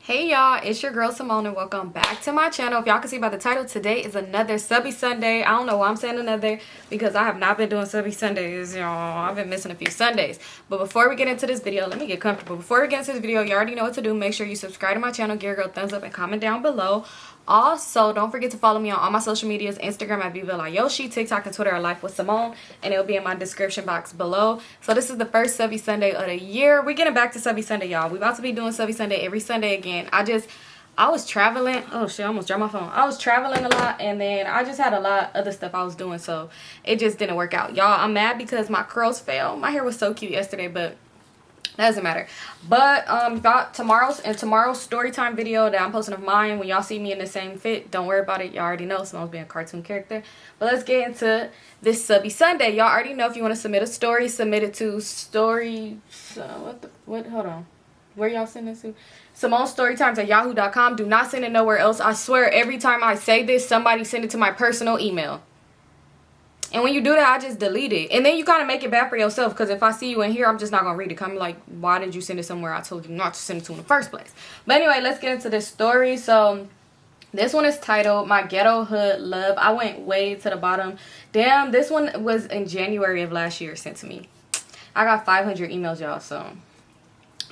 Hey y'all, it's your girl Symone and welcome back to my channel. If y'all can see by the title, today is another Subby Sunday. I don't know why I'm saying another because I have not been doing Subby Sundays, y'all. I've been missing a few Sundays. But before we get into this video, let me get comfortable. Before we get into this video, you already know what to do. Make sure you subscribe to my channel, give your girl a thumbs up, and comment down below. Also, don't forget to follow me on all my social medias, Instagram at Vivalayoshii, TikTok and Twitter at LifeWithSymone, and it'll be in my description box below. So this is the first Subby Sunday of the year. We're getting back to Subby Sunday, y'all. We're about to be doing Subby Sunday every Sunday again. I was traveling. Oh shit, I almost dropped my phone. I was traveling a lot, and then I just had a lot of other stuff I was doing, so it just didn't work out. Y'all, I'm mad because my curls fell. My hair was so cute yesterday, but doesn't matter. But about tomorrow's story time video that I'm posting of mine, when y'all see me in the same fit, don't worry about it. Y'all already know Simone's being a cartoon character. But let's get into this Subby Sunday. Y'all already know if you want to submit a story, submit it to hold on, where y'all send this to? Symonestorytimes at yahoo.com. Do not send it nowhere else. I swear every time I say this, somebody send it to my personal email. And when you do that, I just delete it. And then you kind of make it bad for yourself. Because if I see you in here, I'm just not going to read it. I'm like, why did you send it somewhere I told you not to send it to in the first place? But anyway, let's get into this story. So this one is titled My Ghetto Hood Love. I went way to the bottom. Damn, this one was in January of last year sent to me. I got 500 emails, y'all. So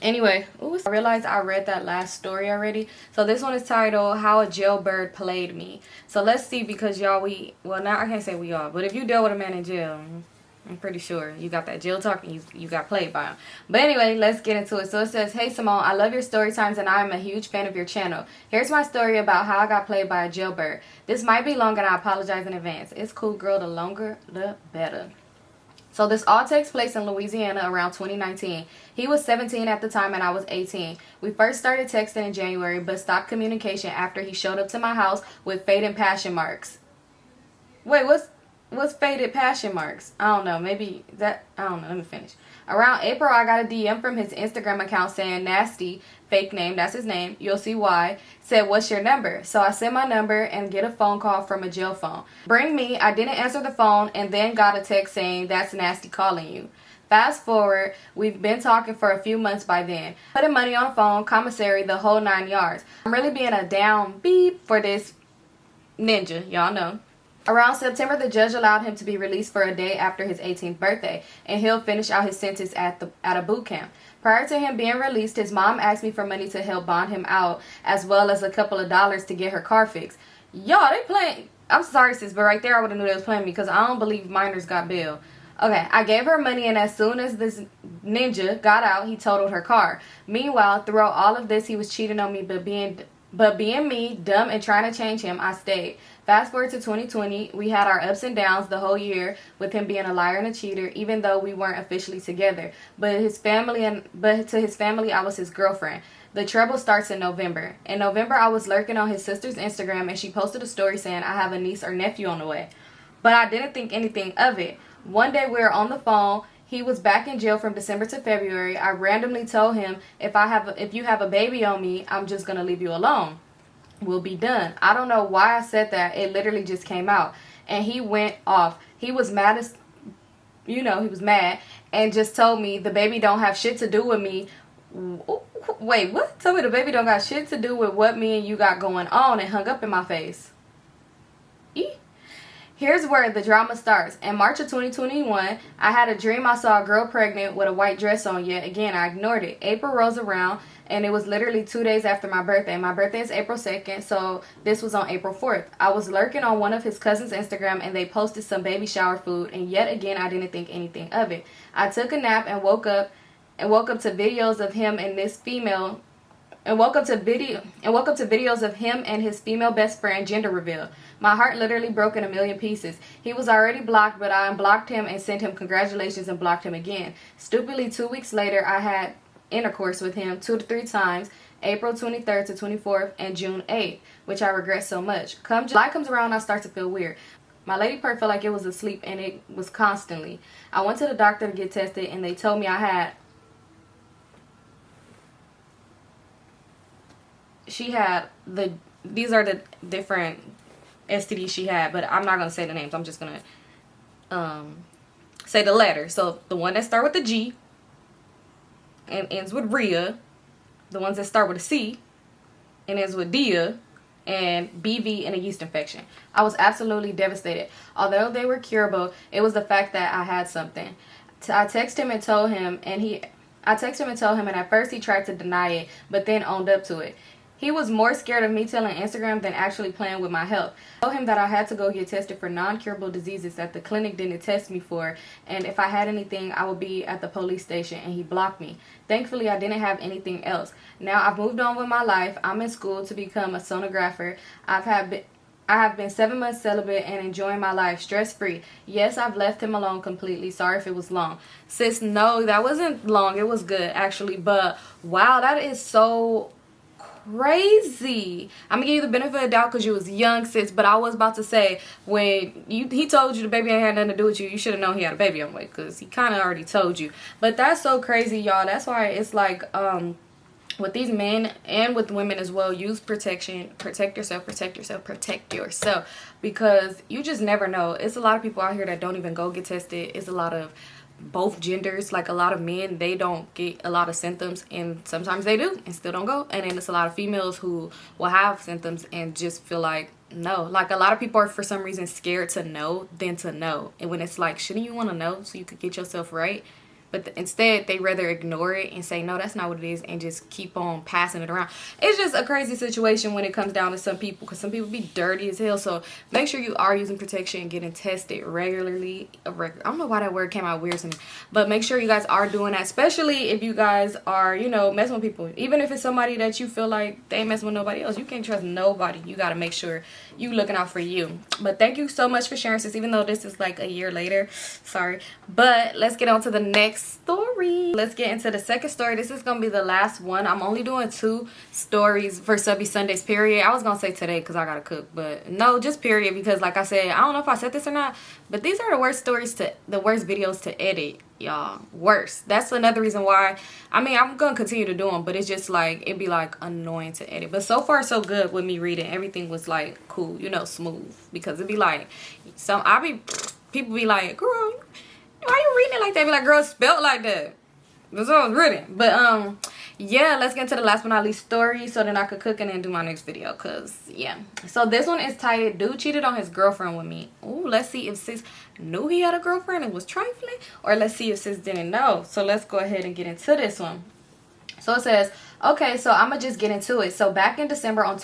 anyway, I realized I read that last story already. So this one is titled How a Jailbird Played Me. So let's see, because y'all, well, now I can't say we all, but if you deal with a man in jail, I'm pretty sure you got that jail talk and you got played by him. But anyway, let's get into it. So it says, Hey Symone, I love your story times and I am a huge fan of your channel. Here's my story about how I got played by a jailbird. This might be long and I apologize in advance. It's cool, girl. The longer, the better. So this all takes place in Louisiana around 2019. He was 17 at the time and I was 18. We first started texting in January but stopped communication after he showed up to my house with faded passion marks. Wait, what's faded passion marks? I don't know. Maybe that, I don't know. Let me finish. Around April, I got a DM from his Instagram account saying Nasty, fake name, that's his name, you'll see why, said, what's your number? So I sent my number and get a phone call from a jail phone. Bring me, I didn't answer the phone and then got a text saying that's Nasty calling you. Fast forward, we've been talking for a few months by then. Putting money on the phone, commissary, the whole 9 yards. I'm really being a down beep for this ninja, y'all know. Around September, the judge allowed him to be released for a day after his 18th birthday, and he'll finish out his sentence at a boot camp. Prior to him being released, his mom asked me for money to help bond him out, as well as a couple of dollars to get her car fixed. Y'all, they playing. I'm sorry, sis, but right there I would have knew they was playing me because I don't believe minors got bail. Okay, I gave her money, and as soon as this ninja got out, he totaled her car. Meanwhile, throughout all of this, he was cheating on me, but being me, dumb, and trying to change him, I stayed. Fast forward to 2020, we had our ups and downs the whole year with him being a liar and a cheater, even though we weren't officially together. But to his family, I was his girlfriend. The trouble starts in November. In November, I was lurking on his sister's Instagram, and she posted a story saying I have a niece or nephew on the way. But I didn't think anything of it. One day, we were on the phone. He was back in jail from December to February. I randomly told him, if you have a baby on me, I'm just going to leave you alone. We'll be done. I don't know why I said that. It literally just came out. And he went off. He was mad he was mad and just told me the baby don't have shit to do with me. Wait, what? Tell me the baby don't got shit to do with what me and you got going on, and hung up in my face. Here's where the drama starts. In March of 2021, I had a dream I saw a girl pregnant with a white dress on. Yet again, I ignored it. April rolls around, and it was literally 2 days after my birthday. My birthday is April 2nd, so this was on April 4th. I was lurking on one of his cousin's Instagram, and they posted some baby shower food, and yet again, I didn't think anything of it. I took a nap and woke up to videos of him and this female videos of him and his female best friend gender reveal. My heart literally broke in a million pieces. He was already blocked, but I unblocked him and sent him congratulations and blocked him again. Stupidly, 2 weeks later, I had intercourse with him 2 to 3 times, April 23rd to 24th and June 8th, which I regret so much. Come July comes around, I start to feel weird. My lady part felt like it was asleep, and it was constantly. I went to the doctor to get tested, and they told me I had these are the different STDs she had, but I'm not going to say the names. I'm just going to say the letters. So the one that start with the G and ends with Rhea, the ones that start with a C, and it's with Dia and BV and a yeast infection. I was absolutely devastated. Although they were curable, it was the fact that I had something. I texted him and told him, and at first he tried to deny it, but then owned up to it. He was more scared of me telling Instagram than actually playing with my health. I told him that I had to go get tested for non-curable diseases that the clinic didn't test me for, and if I had anything, I would be at the police station, and he blocked me. Thankfully, I didn't have anything else. Now I've moved on with my life. I'm in school to become a sonographer. I have been 7 months celibate and enjoying my life stress-free. Yes, I've left him alone completely. Sorry if it was long. Sis, no, that wasn't long. It was good, actually. But, wow, that is so crazy. I'm going to give you the benefit of the doubt because you was young, sis. But I was about to say, when he told you the baby ain't had nothing to do with you, you should have known he had a baby on the way because he kind of already told you. But that's so crazy, y'all. That's why it's like, with these men and with women as well, use protection. Protect yourself, protect yourself, protect yourself, because you just never know. It's a lot of people out here that don't even go get tested. It's a lot of both genders. Like a lot of men, they don't get a lot of symptoms, and sometimes they do and still don't go. And then it's a lot of females who will have symptoms and just feel like no. Like a lot of people are for some reason scared to know than to know. And when it's like, shouldn't you want to know so you could get yourself right? But instead, they rather ignore it and say, no, that's not what it is, and just keep on passing it around. It's just a crazy situation when it comes down to some people, because some people be dirty as hell. So make sure you are using protection and getting tested regularly. I don't know why that word came out weird to me. But make sure you guys are doing that, especially if you guys are, you know, messing with people. Even if it's somebody that you feel like they ain't messing with nobody else. You can't trust nobody. You got to make sure you looking out for you. But thank you so much for sharing this, even though this is like a year later. Sorry. But let's get on to the next story. Let's get into the second story. This is gonna be the last one. I'm only doing 2 stories for Subbie Sundays, period. I was gonna say today because I gotta cook, but no, just period, because like I said, I don't know if I said this or not, but these are the worst videos to edit, y'all. Worse. That's another reason why, I mean, I'm gonna continue to do them, but it's just like, it'd be like annoying to edit. But so far so good with me reading. Everything was like cool, you know, smooth, because it'd be like people be like, girl, why you reading it like that? Be like, girl, spelled like that. That's what I was reading. But yeah, let's get into the last but not least story so then I could cook and then do my next video. Cause yeah. So this one is titled, Dude Cheated on His Girlfriend with Me. Ooh, let's see if sis knew he had a girlfriend and was trifling, or let's see if sis didn't know. So let's go ahead and get into this one. So it says, okay, so I'ma just get into it. So back in December on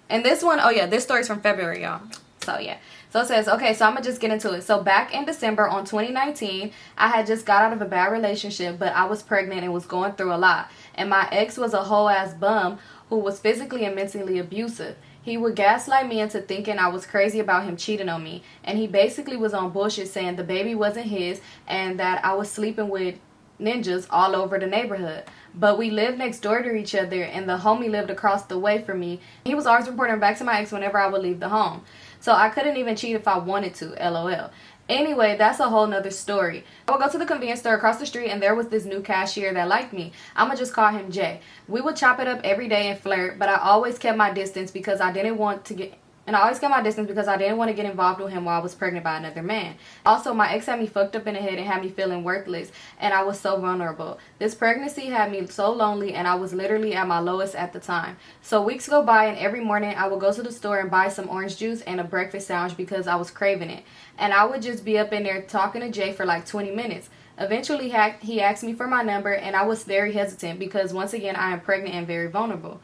and this one, oh yeah, this story's from February, y'all. So yeah. So it says, okay, so I'm going to just get into it. So back in December on 2019, I had just got out of a bad relationship, but I was pregnant and was going through a lot. And my ex was a whole ass bum who was physically and mentally abusive. He would gaslight me into thinking I was crazy about him cheating on me. And he basically was on bullshit saying the baby wasn't his and that I was sleeping with ninjas all over the neighborhood. But we lived next door to each other, and the homie lived across the way from me. He was always reporting back to my ex whenever I would leave the home. So I couldn't even cheat if I wanted to, LOL. Anyway, that's a whole nother story. I would go to the convenience store across the street, and there was this new cashier that liked me. I'ma just call him Jay. We would chop it up every day and flirt, but I always kept my distance because I didn't want to get involved with him while I was pregnant by another man. Also, my ex had me fucked up in the head and had me feeling worthless, and I was so vulnerable. This pregnancy had me so lonely, and I was literally at my lowest at the time. So weeks go by, and every morning I would go to the store and buy some orange juice and a breakfast sandwich because I was craving it. And I would just be up in there talking to Jay for like 20 minutes. Eventually, he asked me for my number, and I was very hesitant because, once again, I am pregnant and very vulnerable.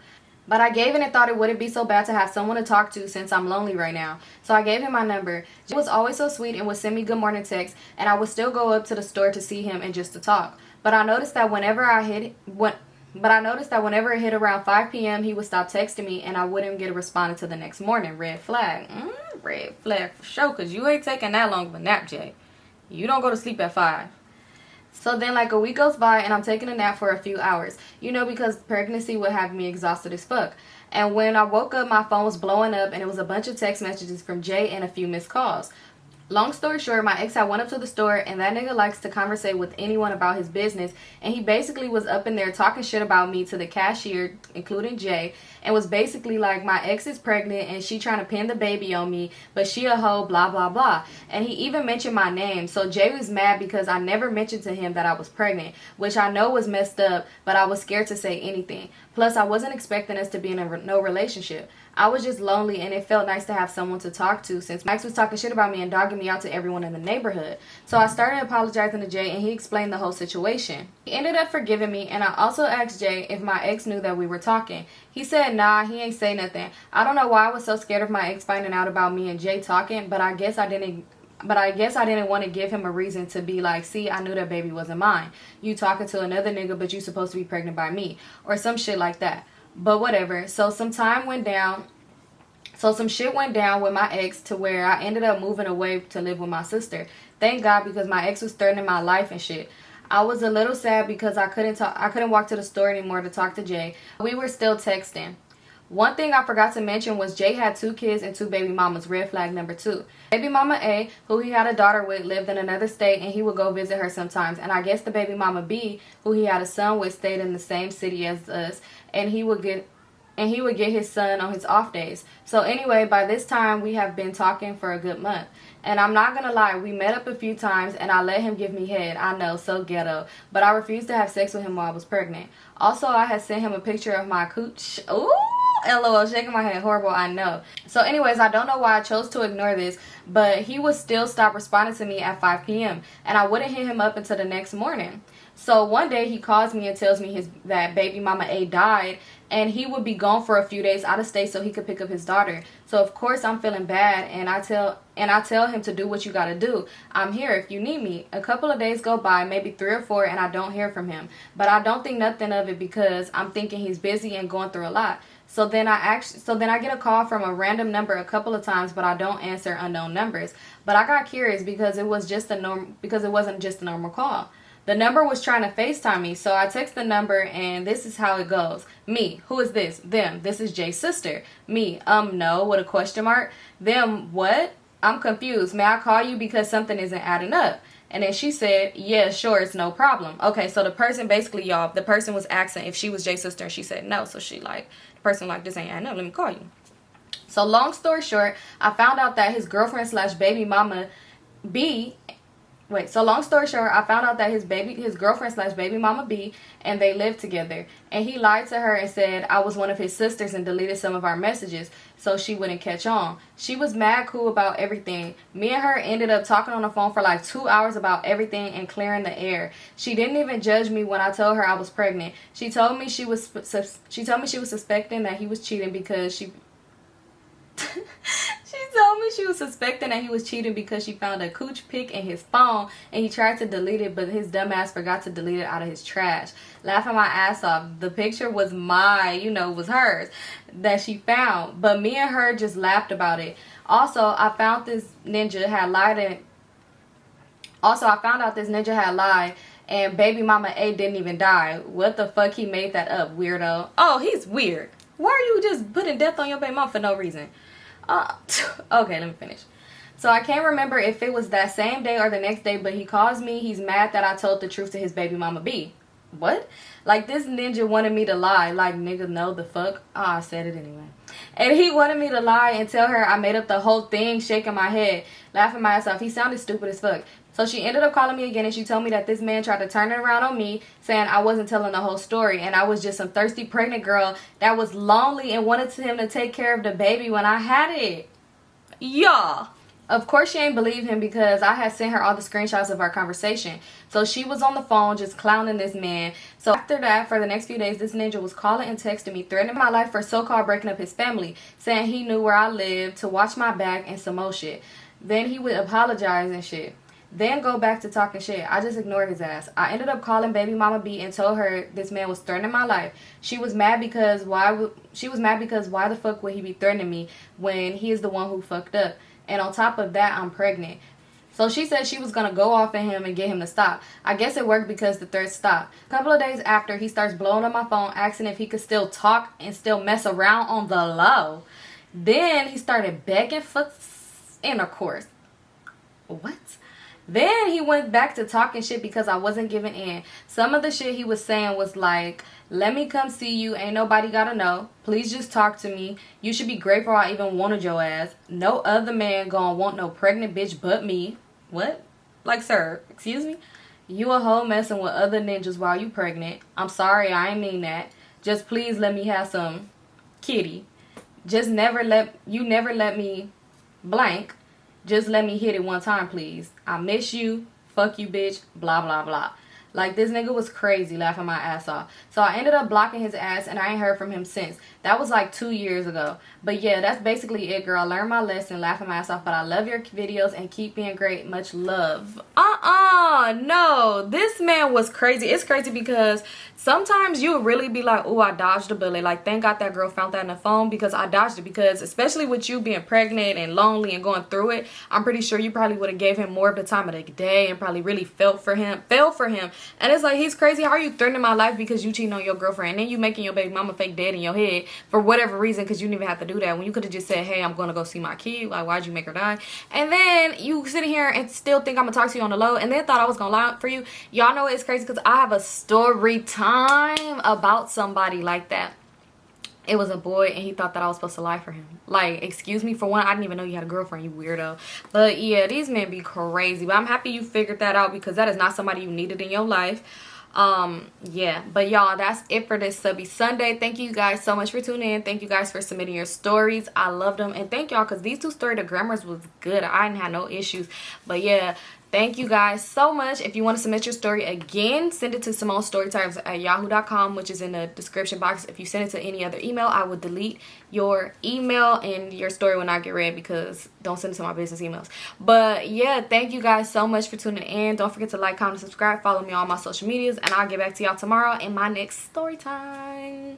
But I gave it and thought it wouldn't be so bad to have someone to talk to since I'm lonely right now. So I gave him my number. He was always so sweet and would send me good morning texts, and I would still go up to the store to see him and just to talk. But I noticed that whenever it hit around 5 p.m., he would stop texting me, and I wouldn't get a response until the next morning. Red flag. Red flag for sure, because you ain't taking that long of a nap, Jay. You don't go to sleep at 5. So then like a week goes by and I'm taking a nap for a few hours, you know, because pregnancy would have me exhausted as fuck. And when I woke up, my phone was blowing up and it was a bunch of text messages from Jay and a few missed calls. Long story short, my ex had went up to the store, and that nigga likes to conversate with anyone about his business, and he basically was up in there talking shit about me to the cashier, including Jay, and was basically like, my ex is pregnant and she trying to pin the baby on me, but she a hoe, blah blah blah. And he even mentioned my name, so Jay was mad because I never mentioned to him that I was pregnant, which I know was messed up, but I was scared to say anything. Plus, I wasn't expecting us to be in no relationship. I was just lonely, and it felt nice to have someone to talk to since Max was talking shit about me and dogging me out to everyone in the neighborhood. So I started apologizing to Jay, and he explained the whole situation. He ended up forgiving me, and I also asked Jay if my ex knew that we were talking. He said nah, he ain't say nothing. I don't know why I was so scared of my ex finding out about me and Jay talking, but I guess I didn't want to give him a reason to be like, see, I knew that baby wasn't mine. You talking to another nigga, but you supposed to be pregnant by me. Or some shit like that. But whatever. So some shit went down with my ex to where I ended up moving away to live with my sister. Thank God, because my ex was threatening my life and shit. I was a little sad because I couldn't walk to the store anymore to talk to Jay. We were still texting. One thing I forgot to mention was Jay had 2 kids and 2 baby mamas, red flag number 2. Baby mama A, who he had a daughter with, lived in another state and he would go visit her sometimes. And I guess the baby mama B, who he had a son with, stayed in the same city as us, and he would get his son on his off days. So anyway, by this time we have been talking for a good month. And I'm not gonna lie, we met up a few times and I let him give me head. I know, so ghetto. But I refused to have sex with him while I was pregnant. Also, I had sent him a picture of my cooch. Ooh! LOL, shaking my head, horrible, I know. So anyways, I don't know why I chose to ignore this, but he would still stop responding to me at 5 p.m. and I wouldn't hit him up until the next morning. So one day he calls me and tells me that baby mama A died and he would be gone for a few days out of state so he could pick up his daughter. So of course I'm feeling bad, and I tell him to do what you gotta do. I'm here if you need me. A couple of days go by, maybe 3 or 4, and I don't hear from him. But I don't think nothing of it because I'm thinking he's busy and going through a lot. So then I get a call from a random number a couple of times, but I don't answer unknown numbers. But I got curious because it wasn't just a normal call. The number was trying to FaceTime me, so I text the number, and this is how it goes. Me, who is this? Them, this is Jay's sister. Me, no, with a question mark. Them, what? I'm confused. May I call you because something isn't adding up? And then she said, yeah, sure, it's no problem. Okay, so the person was asking if she was Jay's sister, and she said no. So the person this ain't adding up, let me call you. So long story short, I found out that his girlfriend / baby mama B, his girlfriend / baby mama B, and they lived together. And he lied to her and said I was one of his sisters and deleted some of our messages so she wouldn't catch on. She was mad cool about everything. Me and her ended up talking on the phone for like 2 hours about everything and clearing the air. She didn't even judge me when I told her I was pregnant. She told me she was suspecting that he was cheating because she told me she was suspecting that he was cheating because she found a cooch pic in his phone and he tried to delete it, but his dumb ass forgot to delete it out of his trash. Laughing my ass off. The picture was was hers that she found, but me and her just laughed about it. Also, I found out this ninja had lied and baby mama A didn't even die. What the fuck, he made that up, weirdo. Oh, he's weird. Why are you just putting death on your baby mom for no reason? Okay, let me finish. So I can't remember if it was that same day or the next day, but he calls me. He's mad that I told the truth to his baby mama B. What? Like, this ninja wanted me to lie. Like, nigga, no, the fuck? I said it anyway. And he wanted me to lie and tell her I made up the whole thing, shaking my head, laughing my ass off. He sounded stupid as fuck. So she ended up calling me again, and she told me that this man tried to turn it around on me, saying I wasn't telling the whole story, and I was just some thirsty pregnant girl that was lonely and wanted him to take care of the baby when I had it. Y'all. Of course she ain't believe him because I had sent her all the screenshots of our conversation. So she was on the phone just clowning this man. So after that, for the next few days, this ninja was calling and texting me, threatening my life for so-called breaking up his family, saying he knew where I lived, to watch my back, and some more shit. Then he would apologize and shit. Then go back to talking shit. I just ignored his ass. I ended up calling baby mama B and told her this man was threatening my life. She was mad because why the fuck would he be threatening me when he is the one who fucked up? And on top of that, I'm pregnant. So she said she was going to go off at him and get him to stop. I guess it worked because the threat stopped. A couple of days after, he starts blowing up my phone, asking if he could still talk and still mess around on the low. Then he started begging for intercourse. What? Then he went back to talking shit because I wasn't giving in. Some of the shit he was saying was like, let me come see you, ain't nobody gotta know. Please just talk to me. You should be grateful I even wanted your ass. No other man gonna want no pregnant bitch but me. What? Like, sir, excuse me? You a hoe messing with other ninjas while you pregnant. I'm sorry, I ain't mean that. Just please let me have some kitty. Just never let me blank. Just let me hit it one time, please. I miss you. Fuck you, bitch. Blah, blah, blah. Like, this nigga was crazy, laughing my ass off. So I ended up blocking his ass, and I ain't heard from him since. That was like 2 years ago. But yeah, that's basically it, girl. Learn my lesson, laughing my ass off. But I love your videos and keep being great. Much love. No. This man was crazy. It's crazy because sometimes you would really be like, oh, I dodged a bullet. Like, thank God that girl found that in the phone, because I dodged it. Because especially with you being pregnant and lonely and going through it, I'm pretty sure you probably would have gave him more of the time of the day and probably really fell for him. And it's like, he's crazy. How are you threatening my life because you cheating on your girlfriend? And then you making your baby mama fake dead in your head for whatever reason, because you didn't even have to do that. When you could have just said, hey, I'm going to go see my kid. Like, why'd you make her die? And then you sitting here and still think I'm going to talk to you on the low, and then thought I was going to lie for you. Y'all know it's crazy because I have a story time about somebody like that. It was a boy, and he thought that I was supposed to lie for him. Like, excuse me, for one, I didn't even know you had a girlfriend, you weirdo. But yeah, these men be crazy. But I'm happy you figured that out, because that is not somebody you needed in your life. Yeah, but y'all, that's it for this Subby Sunday. Thank you guys so much for tuning in. Thank you guys for submitting your stories. I loved them. And thank y'all, because these two story, the grammars was good. I didn't have no issues. But yeah, thank you guys so much. If you want to submit your story again, send it to Symonestorytimes@yahoo.com, which is in the description box. If you send it to any other email, I will delete your email and your story will not get read, because don't send it to my business emails. But yeah, thank you guys so much for tuning in. Don't forget to like, comment, subscribe, follow me on all my social medias, and I'll get back to y'all tomorrow in my next story time.